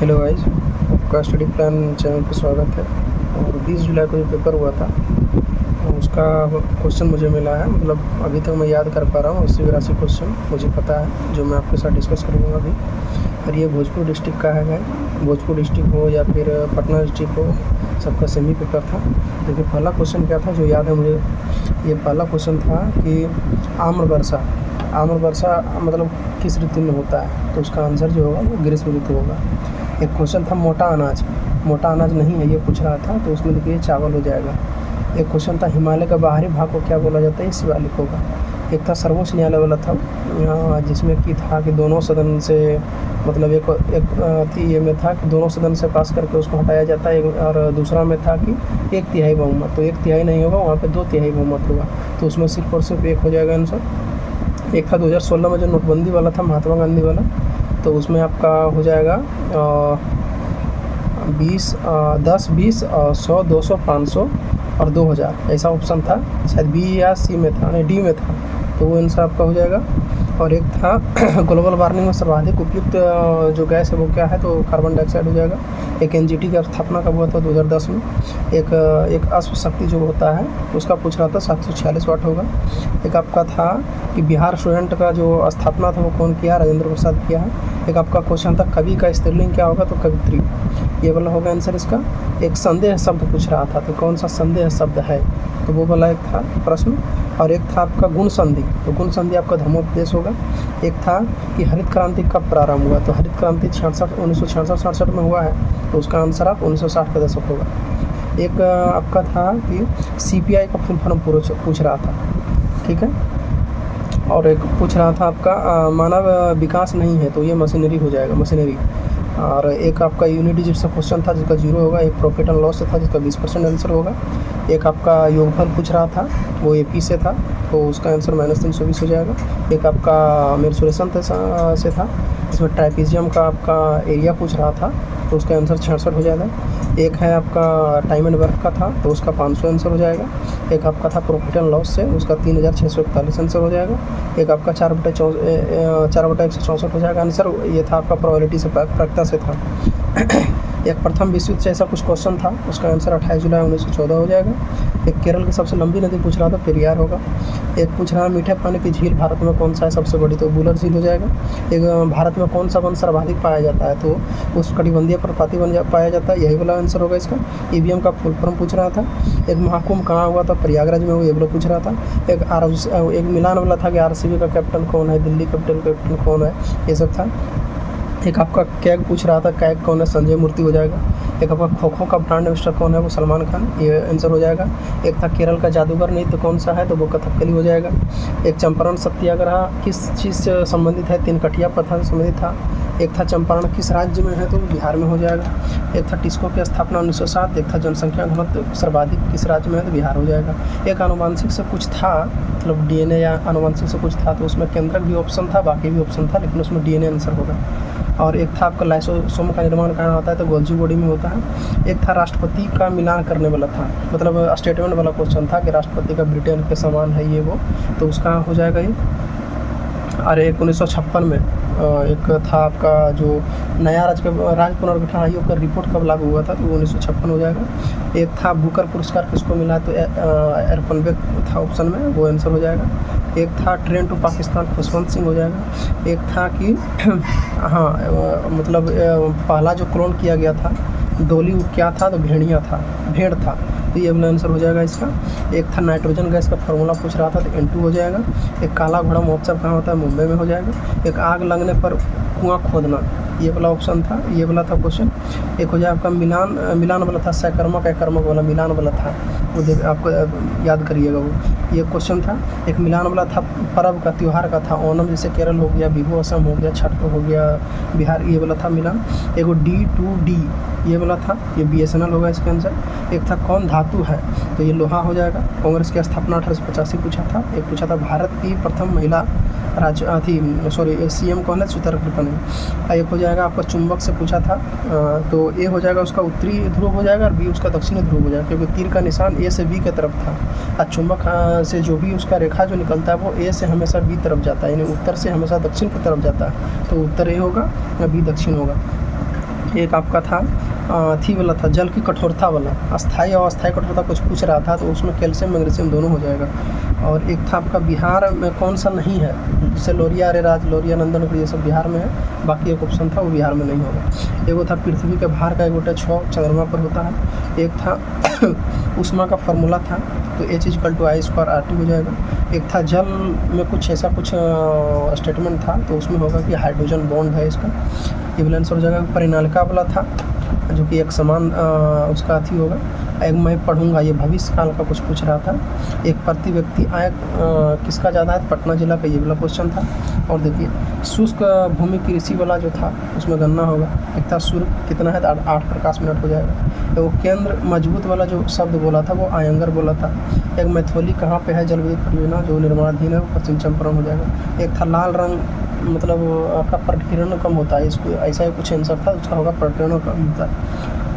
Hello guys, आपका study plan channel पर स्वागत है। और 20 जुलाई को जो पेपर हुआ था उसका क्वेश्चन मुझे मिला है, मतलब अभी तक मैं याद कर पा रहा हूँ 80-82 क्वेश्चन मुझे पता है, जो मैं आपके साथ डिस्कस करूँगा अभी। और ये भोजपुर डिस्ट्रिक्ट का है गाइस, भोजपुर डिस्ट्रिक्ट हो या फिर पटना डिस्ट्रिक्ट हो, सबका सेम ही पेपर था। देखिए पहला क्वेश्चन क्या था जो याद है मुझे, ये पहला क्वेश्चन था कि आम्र वर्षा मतलब किस ऋतु में होता है, तो उसका आंसर जो होगा वो ग्रीष्म ऋतु होगा। एक क्वेश्चन था मोटा अनाज नहीं है ये पूछ रहा था, तो उसमें देखिए चावल हो जाएगा। एक क्वेश्चन था हिमालय का बाहरी भाग को क्या बोला जाता है, ये शिवालिक होगा। एक था सर्वोच्च न्यायालय वाला था, जिसमें कि था कि दोनों सदन से मतलब एक थी ये में था कि दोनों सदन से पास करके उसको हटाया जाता है, और दूसरा में था कि 1/3 बहुमत, तो 1/3 नहीं होगा, वहाँ पे 2/3 बहुमत होगा, तो उसमें सिर्फ और सिर्फ एक हो जाएगा आंसर। एक था 2016 में जो नोटबंदी वाला था, महात्मा गांधी वाला, तो उसमें आपका हो जाएगा 10, 20, 100, 200, 500 और 2000, ऐसा ऑप्शन था, शायद बी या सी में था, नहीं डी में था, तो वो आंसर आपका हो जाएगा। और एक था ग्लोबल वार्मिंग में सर्वाधिक उपयुक्त जो गैस है वो क्या है, तो कार्बन डाइऑक्साइड हो जाएगा। एक एनजीटी की स्थापना कब हुआ था, 2010 में। एक अश्व शक्ति जो होता है उसका पूछ रहा था, 746 वाट होगा। एक आपका था कि बिहार स्टूडेंट का जो स्थापना था वो कौन किया, राजेंद्र प्रसाद किया है। एक आपका क्वेश्चन था कवि का स्त्रीलिंग क्या होगा, तो कवित्री, ये वाला होगा आंसर इसका। एक संदेह शब्द पूछ रहा था, तो कौन सा संदेह शब्द है, तो वो वाला एक था प्रश्न। और एक था आपका गुण संधि, तो गुण संधि आपका धर्मोपदेश होगा। एक था कि हरित क्रांति कब प्रारंभ हुआ, तो हरित क्रांति 1966 में हुआ है, तो उसका आंसर आप 1960 का दशक होगा। एक आपका था कि सीपीआई का फुल फॉर्म पूछ रहा था, ठीक है। और एक पूछ रहा था आपका मानव विकास नहीं है, तो ये मशीनरी हो जाएगा, मशीनरी। और एक आपका यूनिट डिजिट से क्वेश्चन था जिसका 0 होगा। एक प्रॉफिट एंड लॉस से था जिसका 20% आंसर होगा। एक आपका योगफल पूछ रहा था, वो एपी से था, तो उसका आंसर -320 हो जाएगा। एक आपका मेंसुरेशन से था, जिसमें ट्राइपीजियम का आपका एरिया पूछ रहा था, तो उसका आंसर 66 हो जाएगा। एक है आपका टाइम एंड वर्क का था, तो उसका 500 आंसर हो जाएगा। एक आपका था प्रॉफिट एंड लॉस से, उसका 3641 आंसर हो जाएगा। एक आपका 4/164 हो जाएगा आंसर, ये था आपका प्रोबेबिलिटी से प्रायिकता से था। एक प्रथम विश्व युद्ध से ऐसा कुछ क्वेश्चन था, उसका आंसर 28 जुलाई 1914 हो जाएगा। एक केरल की सबसे लंबी नदी पूछ रहा था, पेरियार होगा। एक पूछ रहा है मीठे पानी की झील भारत में कौन सा है सबसे बड़ी, तो वुलर झील हो जाएगा। एक भारत में कौन सा वन सर्वाधिक पाया जाता है, तो उस कटिबंधीय पर्वतीय वन पाया जाता है, यही वाला आंसर होगा इसका। ईवीएम का फुल फॉर्म पूछ रहा था। एक महाकुंभ कहाँ हुआ था, प्रयागराज में, वो ये वाला पूछ रहा था। एक मिलान वाला था कि आरसीबी का कैप्टन कौन है, दिल्ली कैपिटल कौन है, ये सब था। एक आपका कैग पूछ रहा था, कैग कौन है, संजय मूर्ति हो जाएगा। एक आपका खो खो का ब्रांड एम्बेसडर कौन है, वो सलमान खान, ये आंसर हो जाएगा। एक था केरल का जादूगर नृत्य कौन सा है, तो वो कथकली हो जाएगा। एक चंपारण सत्याग्रह किस चीज़ से संबंधित है, तिनकटिया प्रथा से संबंधित था। एक था चंपारण किस राज्य में है, तो बिहार में हो जाएगा। एक था टिस्को की स्थापना 1907। एक था जनसंख्या घनत्व सर्वाधिक किस राज्य में है, तो बिहार हो जाएगा। एक आनुवांशिक से कुछ था, मतलब डीएनए या आनुवांशिक से कुछ था, तो उसमें केंद्रक भी ऑप्शन था, बाकी भी ऑप्शन था, लेकिन उसमें डीएनए आंसर होगा। और एक था आपका लाइसोसोम का निर्माण कहाँ होता है, तो गोल्जी बॉडी में होता है। एक था राष्ट्रपति का मिलान करने वाला था, मतलब स्टेटमेंट वाला क्वेश्चन था कि राष्ट्रपति का ब्रिटेन के समान है ये वो, तो उसका हो जाएगा ये। और एक 1956 में एक था आपका जो नया राज्य पुनर्गठन आयोग का रिपोर्ट कब लागू हुआ था, तो 1956 हो जाएगा। एक था बुकर पुरस्कार किसको मिला, तो एरपनबेक था ऑप्शन में, वो आंसर हो जाएगा। एक था ट्रेन टू पाकिस्तान, खुशवंत सिंह हो जाएगा। एक था कि हाँ मतलब पहला जो क्लोन किया गया था डोली, वो क्या था, तो भेड़ था, तो ये वाला आंसर हो जाएगा इसका। एक था नाइट्रोजन गैस का फार्मूला पूछ रहा था, तो N2 हो जाएगा। एक काला घोड़ा महोत्सव कहाँ होता है, मुंबई में हो जाएगा। एक आग लगने पर कुआं खोदना, ये वाला ऑप्शन था, ये वाला था क्वेश्चन। एक हो जाए आपका मिलान वाला था, सकर्मक एकर्मक वाला मिलान वाला था, वो आपको याद करिएगा, वो ये क्वेश्चन था। एक मिलान वाला था पर्व का, त्यौहार का था, ओणम जैसे केरल हो गया, बिहू असम हो गया, छठ हो गया बिहार, ये वाला था मिलान। एक D2D ये वाला था, ये BSNL होगा इसका आंसर। एक था कौन धातु है, तो ये लोहा हो जाएगा। कांग्रेस की स्थापना 1885 पूछा था। एक पूछा था भारत की प्रथम महिला CM कौन है, सुतर कृपन। एक हो जाएगा आपका चुंबक से पूछा था, तो ए हो जाएगा उसका उत्तरी ध्रुव हो जाएगा, और बी उसका दक्षिणी ध्रुव हो जाएगा, क्योंकि तीर का निशान ए से बी की तरफ था। और चुंबक से जो भी उसका रेखा जो निकलता है वो ए से हमेशा बी तरफ जाता है, यानी उत्तर से हमेशा दक्षिण की तरफ जाता है, तो उत्तर ए होगा या बी दक्षिण होगा। एक आपका था थी वाला था, जल की कठोरता वाला, अस्थायी और अस्थायी कठोरता कुछ पूछ रहा था, तो उसमें कैल्शियम मैग्नीशियम दोनों हो जाएगा। और एक था आपका बिहार में कौन सा नहीं है, जैसे लोरिया अरेराज, लोरिया नंदनपुर, ये सब बिहार में है, बाकी एक ऑप्शन था वो बिहार में नहीं होगा। एगो था पृथ्वी के भार का एक गोटा 6 चंद्रमा पर होता है। एक था ऊष्मा का फार्मूला था, तो H=I²RT हो जाएगा। एक था जल में कुछ ऐसा कुछ स्टेटमेंट था, तो उसमें होगा कि हाइड्रोजन बॉन्ड है इसका, ये बैलेंस हो जाएगा। परिनालिका वाला था जो कि एक समान उसका अथी होगा। एक मैं पढ़ूंगा, ये भविष्य काल का कुछ पूछ रहा था। एक प्रति व्यक्ति आय किसका ज़्यादा है, पटना जिला का, ये वाला क्वेश्चन था। और देखिए शुष्क भूमि कृषि वाला जो था उसमें गणना होगा। एक था सूर्य कितना है, तो 8 प्रकाश मिनट हो जाएगा। तो वो केंद्र मजबूत वाला जो शब्द बोला था वो आयंगर बोला था। एक मैथोली कहाँ पे है, जल विद्युत परियोजना जो निर्माणाधीन है, वो पश्चिम चंपारण हो जाएगा। एक था लाल रंग मतलब आपका प्रकीर्णन कम होता है, इसको ऐसा ही कुछ आंसर था, उसका होगा प्रकीर्णन कम होता है।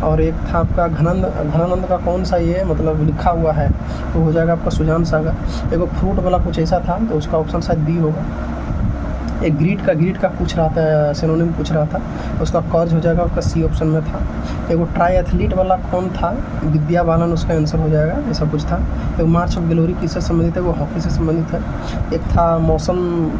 और एक था आपका घनानंद का कौन सा ये मतलब लिखा हुआ है, तो हो जाएगा आपका सुजान सागर। एक फ्रूट वाला कुछ ऐसा था, तो उसका ऑप्शन शायद बी होगा। एक ग्रीड का पूछ रहा था, सिनोनिम पूछ रहा था, तो उसका कॉज हो जाएगा, उसका सी ऑप्शन में था। एक ट्राई एथलीट वाला कौन था, विद्या बालन, उसका आंसर हो जाएगा, ऐसा कुछ था। एक मार्च ऑफ ग्लोरी किससे संबंधित है, वो हॉकी से संबंधित है। एक था मौसम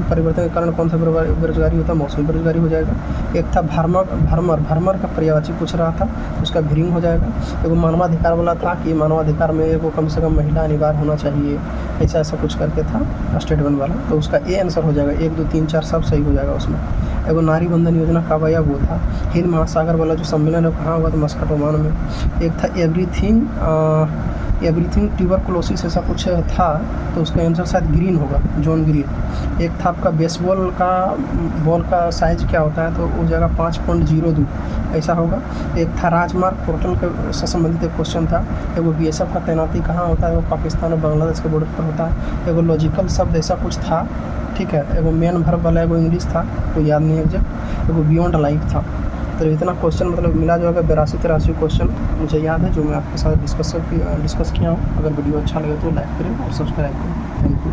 परिवर्तन के कारण कौन सा बेरोजगारी होता है, मौसमी बेरोजगारी हो जाएगा। एक था भरमर का पर्यायवाची पूछ रहा था, उसका भिरिंग हो जाएगा। एगो मानवाधिकार वाला था कि मानवाधिकार में एगो कम से कम महिला अनिवार्य होना चाहिए, ऐसा कुछ करके था स्टेटमेंट वाला, तो उसका ए आंसर हो जाएगा। 1 2 3 4 सब सही हो जाएगा उसमें। एगो नारी बंधन योजना कब आया, वो था। हिंद महासागर वाला जो सम्मेलन है कहाँ हुआ, तो मस्कट ओमान में। एक था एवरीथिंग ट्यूबरकुलोसिस ऐसा कुछ था, तो उसका आंसर शायद ग्रीन होगा, जॉन ग्रीन। एक था आपका बेसबॉल का बॉल का साइज क्या होता है, तो वो जगह 5.02 ऐसा होगा। एक था राजमार्ग पोर्टल के से संबंधित एक क्वेश्चन था। एगो BSF का तैनाती कहाँ होता है, वो पाकिस्तान और बांग्लादेश के बॉर्डर पर होता है। एगो लॉजिकल शब्द ऐसा कुछ था, ठीक है। एगो मेन वर्ब वाला एगो इंग्लिश था, कोई याद नहीं एग्जैक्ट। एगो बियॉन्ड लाइफ था। तो इतना क्वेश्चन मतलब मिला जो होगा 82-83 क्वेश्चन मुझे याद है, जो मैं आपके साथ डिस्कस किया हूँ। अगर वीडियो अच्छा लगे तो लाइक करें और सब्सक्राइब करें। Thank you.